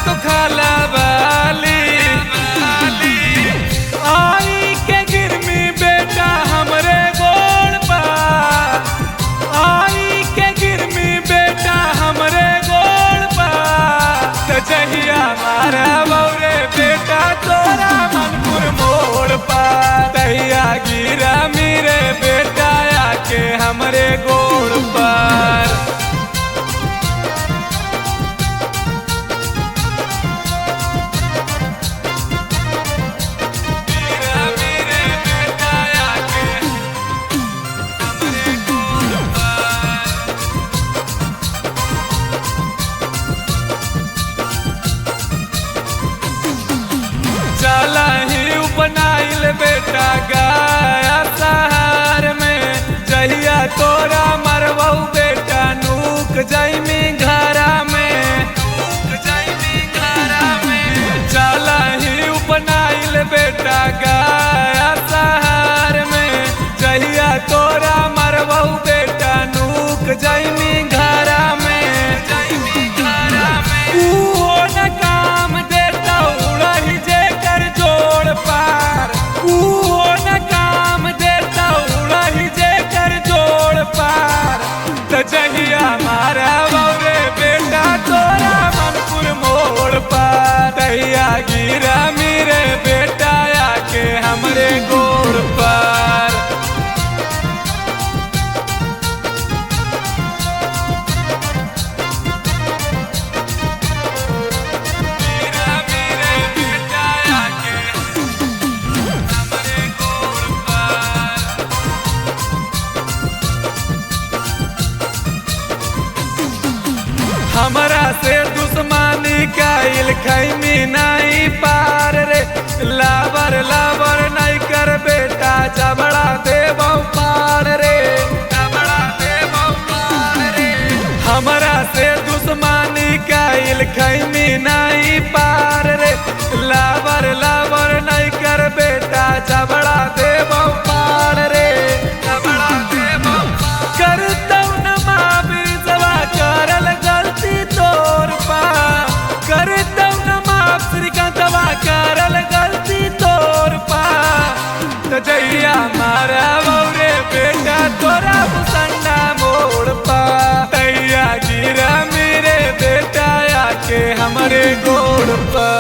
तो खाला वाली आई के गिरमी बेटा हमरे गोड़ पर, आई के गिरमी बेटा हमरे गोड़ पर। तो जहिया मारा बौरे बेटा तोरा मनपुर मोड़ पर, तहिया गिरा मेरे बेटा आके हमरे गोड़ पर। चला ही बनाइल बेटा गाया सहार में, जहिया तोरा मरबऊ बेटा नूक जैमी घरा में, चला ही बनाइल बेटा गाया सहार में, जहिया तोरा मरबऊ बेटा नूक जैमी घरा में। ऊहो न काम देता उड़ही जे कर जोड़ पार, ऊहो न काम देता उड़ही जे कर जोड़ पार। तो जहिया मारा बौरे बेटा तोरा मनपुर मोड़ पार, तहिया गिरा मेरे बेटा आके हमरे गोड़ पर। हमरा से दुश्मनी काइल खैमी नहीं पार रे, लाबर लाबर नहीं कर बेटा जबड़ा देबौ पार रे, जबड़ा देबौ पार रे। हमरा से दुश्मनी काइल खैमी नहीं पार रे, लाबर लाबर नहीं कर बेटा जबड़ा देबौ पार रे, जबड़ा देबौ कर दौ न माफी जवा करल गलती तोर पा, कर दौ न माफ श्रीकांतवा करल गलती तोर पा। तो जहिया मारा बौरे बेटा तोरा भुसंडा मोड़ पा, तहिया गिरा मेरे बेटा आके हमरे गोड़ पर।